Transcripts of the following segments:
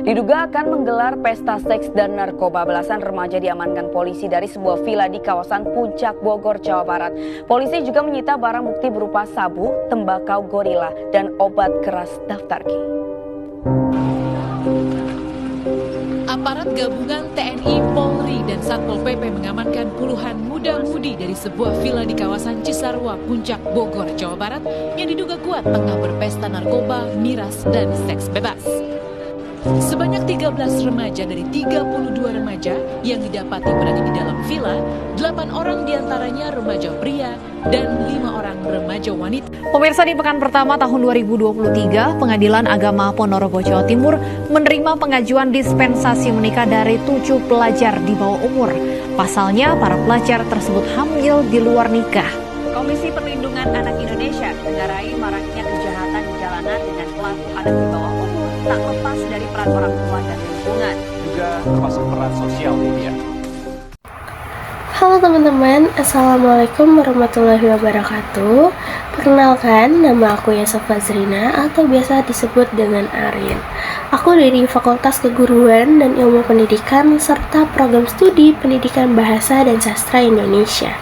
Diduga akan menggelar pesta seks dan narkoba, belasan remaja diamankan polisi dari sebuah villa di kawasan Puncak Bogor, Jawa Barat. Polisi juga menyita barang bukti berupa sabu, tembakau gorila, dan obat keras daftar G. Aparat gabungan TNI, Polri, dan Satpol PP mengamankan puluhan muda-mudi dari sebuah villa di kawasan Cisarua, Puncak Bogor, Jawa Barat yang diduga kuat tengah berpesta narkoba, miras, dan seks bebas. Sebanyak 13 remaja dari 32 remaja yang didapati berada di dalam villa, 8 orang diantaranya remaja pria dan 5 orang remaja wanita. Pemirsa, di pekan pertama tahun 2023, Pengadilan Agama Ponorogo, Jawa Timur menerima pengajuan dispensasi menikah dari 7 pelajar di bawah umur. Pasalnya, para pelajar tersebut hamil di luar nikah. Komisi Perlindungan Anak Indonesia menegarai maraknya kejahatan di jalanan dengan pelaku anak di bawah umur tak lepas dari peran orang tua dan lingkungan. Juga termasuk peran sosial media. Halo teman-teman, Assalamualaikum warahmatullahi wabarakatuh. Perkenalkan, nama aku Yasa Fazrina atau biasa disebut dengan Arin. Aku dari Fakultas Keguruan dan Ilmu Pendidikan serta Program Studi Pendidikan Bahasa dan Sastra Indonesia.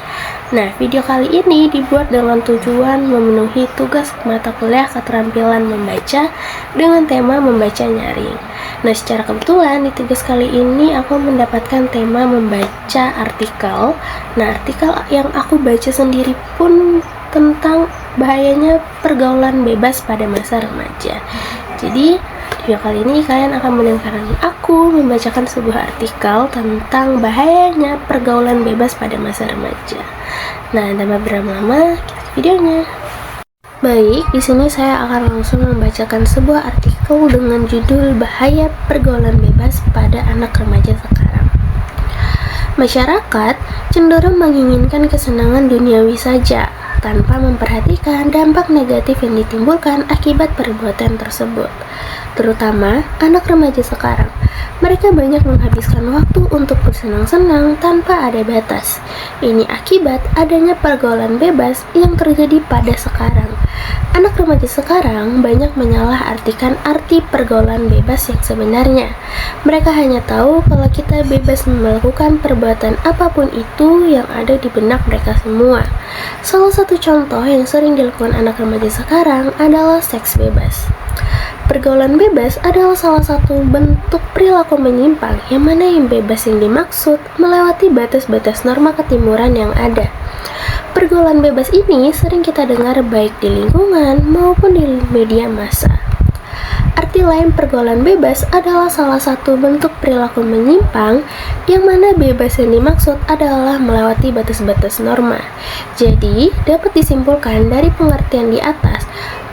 Nah, video kali ini dibuat dengan tujuan memenuhi tugas mata kuliah keterampilan membaca dengan tema membaca nyaring. Nah, secara kebetulan di tugas kali ini aku mendapatkan tema membaca artikel. Nah, artikel yang aku baca sendiri pun tentang bahayanya pergaulan bebas pada masa remaja. Jadi, video kali ini kalian akan mendengarkan aku membacakan sebuah artikel tentang bahayanya pergaulan bebas pada masa remaja. Nah, tanpa berlama-lama, kita ke videonya. Baik, di sini saya akan langsung membacakan sebuah artikel dengan judul Bahaya Pergaulan Bebas pada Anak Remaja Sekarang. Masyarakat cenderung menginginkan kesenangan duniawi saja, tanpa memperhatikan dampak negatif yang ditimbulkan akibat perbuatan tersebut. Terutama anak remaja sekarang, mereka banyak menghabiskan waktu untuk bersenang-senang tanpa ada batas. Ini akibat adanya pergaulan bebas yang terjadi pada sekarang. Anak remaja sekarang banyak menyalahartikan arti pergaulan bebas yang sebenarnya. Mereka hanya tahu kalau kita bebas melakukan perbuatan apapun itu yang ada di benak mereka semua. Salah satu contoh yang sering dilakukan anak remaja sekarang adalah seks bebas. Pergaulan bebas adalah salah satu bentuk perilaku menyimpang yang mana yang bebas yang dimaksud melewati batas-batas norma ketimuran yang ada. Pergaulan bebas ini sering kita dengar baik di lingkungan maupun di media massa. Arti lain pergaulan bebas adalah salah satu bentuk perilaku menyimpang yang mana bebas yang dimaksud adalah melewati batas-batas norma. Jadi, dapat disimpulkan dari pengertian di atas,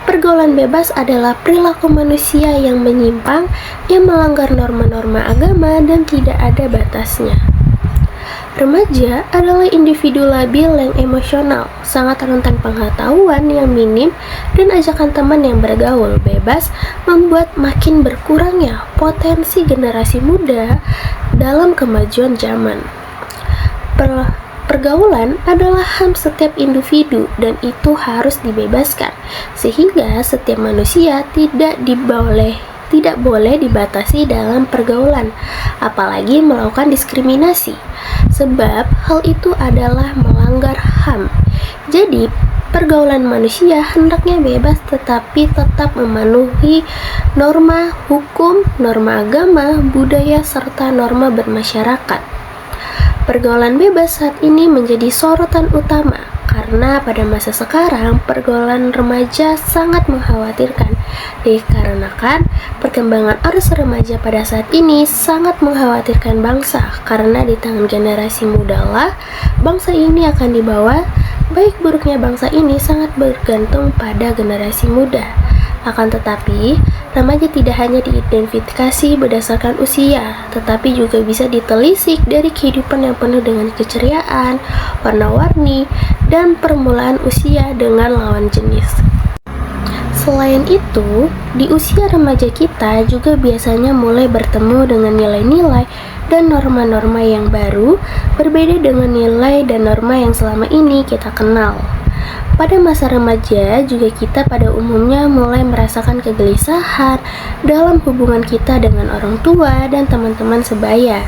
pergaulan bebas adalah perilaku manusia yang menyimpang, yang melanggar norma-norma agama dan tidak ada batasnya. Remaja adalah individu labil yang emosional, sangat rentan pengetahuan yang minim, dan ajakan teman yang bergaul bebas membuat makin berkurangnya potensi generasi muda dalam kemajuan zaman. Pergaulan adalah HAM setiap individu dan itu harus dibebaskan, sehingga setiap manusia tidak boleh dibatasi dalam pergaulan, apalagi melakukan diskriminasi, sebab hal itu adalah melanggar HAM. Jadi, pergaulan manusia hendaknya bebas tetapi tetap memenuhi norma hukum, norma agama, budaya, serta norma bermasyarakat. Pergaulan bebas saat ini menjadi sorotan utama karena pada masa sekarang pergaulan remaja sangat mengkhawatirkan dikarenakan perkembangan arus remaja pada saat ini sangat mengkhawatirkan bangsa karena di tangan generasi muda lah bangsa ini akan dibawa. Baik buruknya bangsa ini sangat bergantung pada generasi muda. Akan tetapi, remaja tidak hanya diidentifikasi berdasarkan usia, tetapi juga bisa ditelisik dari kehidupan yang penuh dengan keceriaan, warna-warni, dan permulaan usia dengan lawan jenis. Selain itu, di usia remaja kita juga biasanya mulai bertemu dengan nilai-nilai dan norma-norma yang baru, berbeda dengan nilai dan norma yang selama ini kita kenal. Pada masa remaja juga kita pada umumnya mulai merasakan kegelisahan dalam hubungan kita dengan orang tua dan teman-teman sebaya.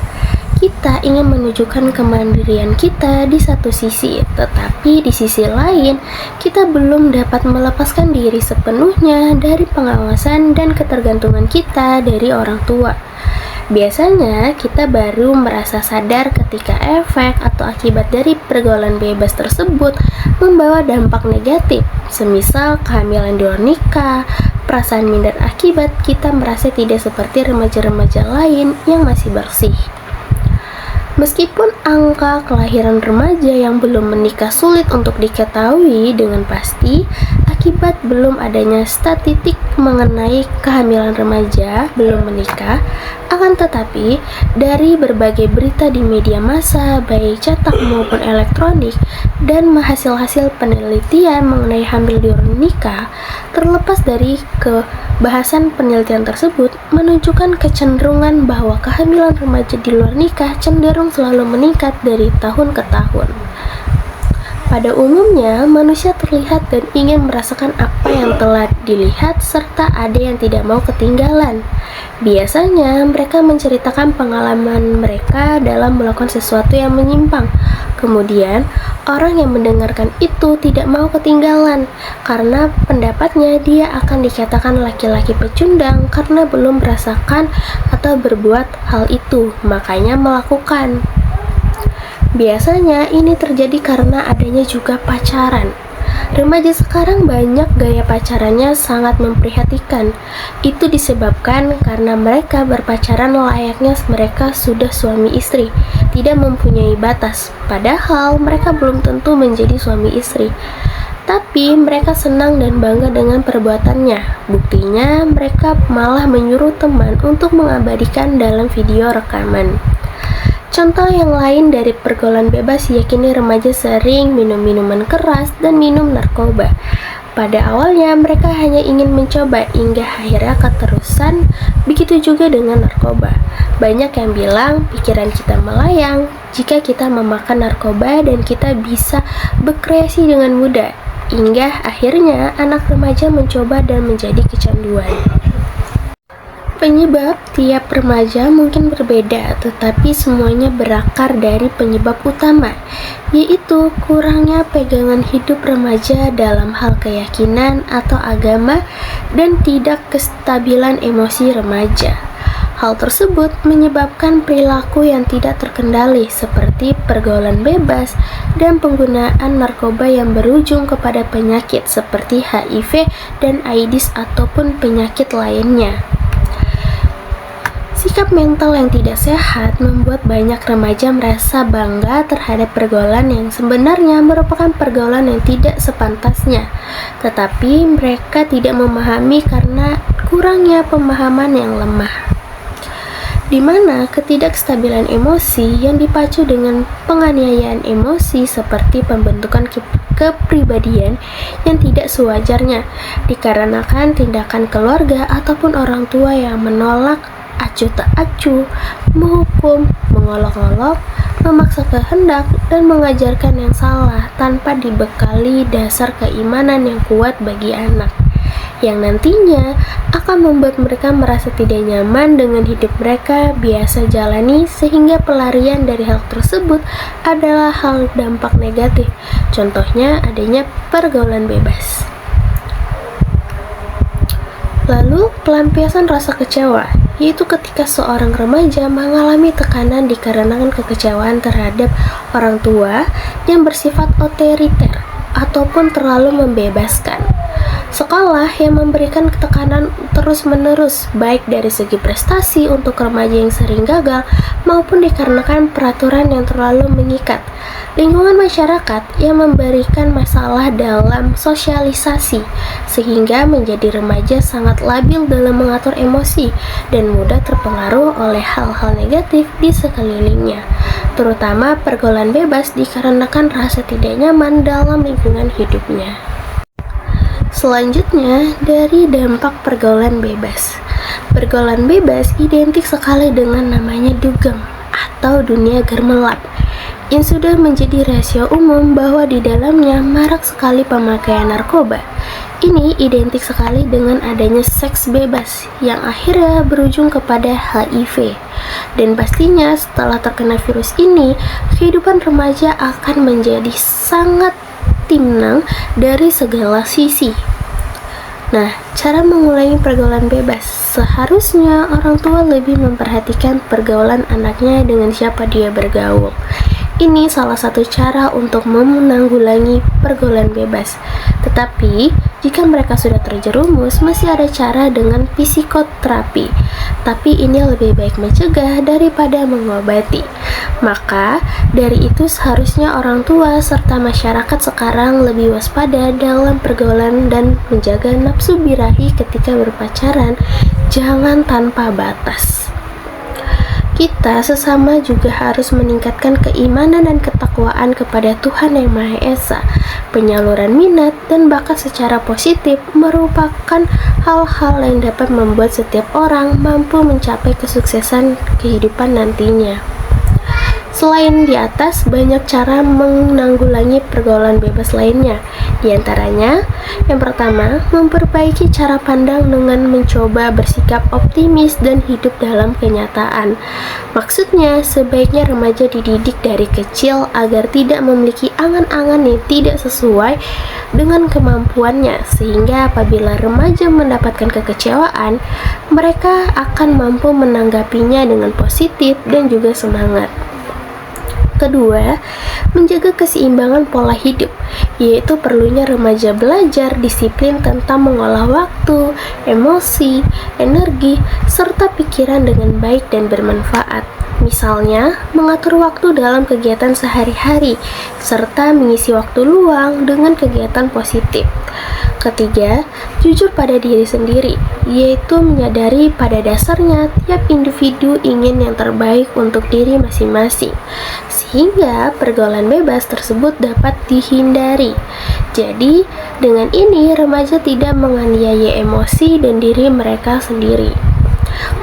Kita ingin menunjukkan kemandirian kita di satu sisi, tetapi di sisi lain kita belum dapat melepaskan diri sepenuhnya dari pengawasan dan ketergantungan kita dari orang tua. Biasanya kita baru merasa sadar ketika efek atau akibat dari pergaulan bebas tersebut membawa dampak negatif, semisal kehamilan di luar nikah, perasaan minder akibat kita merasa tidak seperti remaja-remaja lain yang masih bersih. Meskipun angka kelahiran remaja yang belum menikah sulit untuk diketahui dengan pasti akibat belum adanya statistik mengenai kehamilan remaja belum menikah, akan tetapi dari berbagai berita di media massa baik cetak maupun elektronik dan hasil-hasil penelitian mengenai hamil di luar nikah, terlepas dari kebahasan penelitian tersebut menunjukkan kecenderungan bahwa kehamilan remaja di luar nikah cenderung selalu meningkat dari tahun ke tahun. Pada umumnya, manusia terlihat dan ingin merasakan apa yang telah dilihat serta ada yang tidak mau ketinggalan. Biasanya, mereka menceritakan pengalaman mereka dalam melakukan sesuatu yang menyimpang. Kemudian, orang yang mendengarkan itu tidak mau ketinggalan karena pendapatnya dia akan dikatakan laki-laki pecundang karena belum merasakan atau berbuat hal itu, makanya melakukan. Biasanya ini terjadi karena adanya juga pacaran. Remaja sekarang banyak gaya pacarannya sangat memprihatinkan. Itu disebabkan karena mereka berpacaran layaknya mereka sudah suami istri, tidak mempunyai batas. Padahal mereka belum tentu menjadi suami istri. Tapi mereka senang dan bangga dengan perbuatannya. Buktinya mereka malah menyuruh teman untuk mengabadikan dalam video rekaman. Contoh yang lain dari pergaulan bebas yakini remaja sering minum minuman keras dan minum narkoba. Pada awalnya mereka hanya ingin mencoba hingga akhirnya keterusan, begitu juga dengan narkoba. Banyak yang bilang pikiran kita melayang jika kita memakan narkoba dan kita bisa berkreasi dengan mudah. Hingga akhirnya anak remaja mencoba dan menjadi kecanduan. Penyebab tiap remaja mungkin berbeda, tetapi semuanya berakar dari penyebab utama, yaitu kurangnya pegangan hidup remaja dalam hal keyakinan atau agama dan tidak kestabilan emosi remaja. Hal tersebut menyebabkan perilaku yang tidak terkendali seperti pergaulan bebas dan penggunaan narkoba yang berujung kepada penyakit seperti HIV dan AIDS ataupun penyakit lainnya. Sikap mental yang tidak sehat membuat banyak remaja merasa bangga terhadap pergaulan yang sebenarnya merupakan pergaulan yang tidak sepantasnya, tetapi mereka tidak memahami karena kurangnya pemahaman yang lemah. Di mana ketidakstabilan emosi yang dipacu dengan penganiayaan emosi seperti pembentukan kepribadian yang tidak sewajarnya dikarenakan tindakan keluarga ataupun orang tua yang menolak, acuh tak acuh, menghukum, mengolok-olok, memaksa kehendak, dan mengajarkan yang salah tanpa dibekali dasar keimanan yang kuat bagi anak, yang nantinya akan membuat mereka merasa tidak nyaman dengan hidup mereka biasa jalani, sehingga pelarian dari hal tersebut adalah hal dampak negatif. Contohnya adanya pergaulan bebas. Lalu, pelampiasan rasa kecewa, yaitu ketika seorang remaja mengalami tekanan dikarenakan kekecewaan terhadap orang tua yang bersifat otoriter ataupun terlalu membebaskan. Sekolah yang memberikan tekanan terus-menerus baik dari segi prestasi untuk remaja yang sering gagal maupun dikarenakan peraturan yang terlalu mengikat. Lingkungan masyarakat yang memberikan masalah dalam sosialisasi sehingga menjadi remaja sangat labil dalam mengatur emosi dan mudah terpengaruh oleh hal-hal negatif di sekelilingnya, terutama pergaulan bebas dikarenakan rasa tidak nyaman dalam lingkungan hidupnya. Selanjutnya, dari dampak pergaulan bebas. Pergaulan bebas identik sekali dengan namanya dugem atau dunia gemerlap, yang sudah menjadi rahasia umum bahwa di dalamnya marak sekali pemakaian narkoba. Ini identik sekali dengan adanya seks bebas yang akhirnya berujung kepada HIV. Dan pastinya setelah terkena virus ini, kehidupan remaja akan menjadi sangat timnang dari segala sisi. Nah, cara mengulangi pergaulan bebas. Seharusnya orang tua lebih memperhatikan pergaulan anaknya dengan siapa dia bergaul. Ini salah satu cara untuk menanggulangi pergaulan bebas. Tetapi, jika mereka sudah terjerumus, masih ada cara dengan psikoterapi. Tapi ini lebih baik mencegah daripada mengobati. Maka, dari itu seharusnya orang tua serta masyarakat sekarang lebih waspada dalam pergaulan dan menjaga nafsu birahi ketika berpacaran, jangan tanpa batas. Kita sesama juga harus meningkatkan keimanan dan ketakwaan kepada Tuhan Yang Maha Esa. Penyaluran minat dan bakat secara positif merupakan hal-hal yang dapat membuat setiap orang mampu mencapai kesuksesan kehidupan nantinya. Selain di atas, banyak cara menanggulangi pergaulan bebas lainnya. Di antaranya, yang pertama, memperbaiki cara pandang dengan mencoba bersikap optimis dan hidup dalam kenyataan. Maksudnya, sebaiknya remaja dididik dari kecil agar tidak memiliki angan-angan yang tidak sesuai dengan kemampuannya, sehingga apabila remaja mendapatkan kekecewaan, mereka akan mampu menanggapinya dengan positif dan juga semangat. Kedua, menjaga keseimbangan pola hidup, yaitu perlunya remaja belajar disiplin tentang mengolah waktu, emosi, energi, serta pikiran dengan baik dan bermanfaat. Misalnya, mengatur waktu dalam kegiatan sehari-hari, serta mengisi waktu luang dengan kegiatan positif. Ketiga, jujur pada diri sendiri, yaitu menyadari pada dasarnya tiap individu ingin yang terbaik untuk diri masing-masing, sehingga pergaulan bebas tersebut dapat dihindari. Jadi, dengan ini remaja tidak menganiaya emosi dan diri mereka sendiri.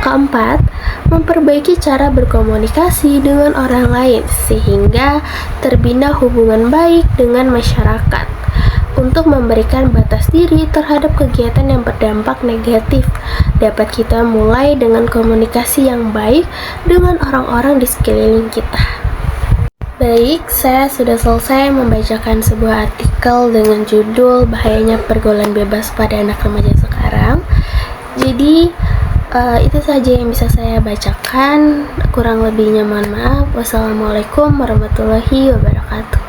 Keempat, memperbaiki cara berkomunikasi dengan orang lain sehingga terbina hubungan baik dengan masyarakat. Untuk memberikan batas diri terhadap kegiatan yang berdampak negatif, dapat kita mulai dengan komunikasi yang baik dengan orang-orang di sekeliling kita. Baik, saya sudah selesai membacakan sebuah artikel dengan judul Bahayanya Pergaulan Bebas pada Anak Remaja Sekarang. Jadi, itu saja yang bisa saya bacakan. Kurang lebihnya mohon maaf. Wassalamualaikum warahmatullahi wabarakatuh.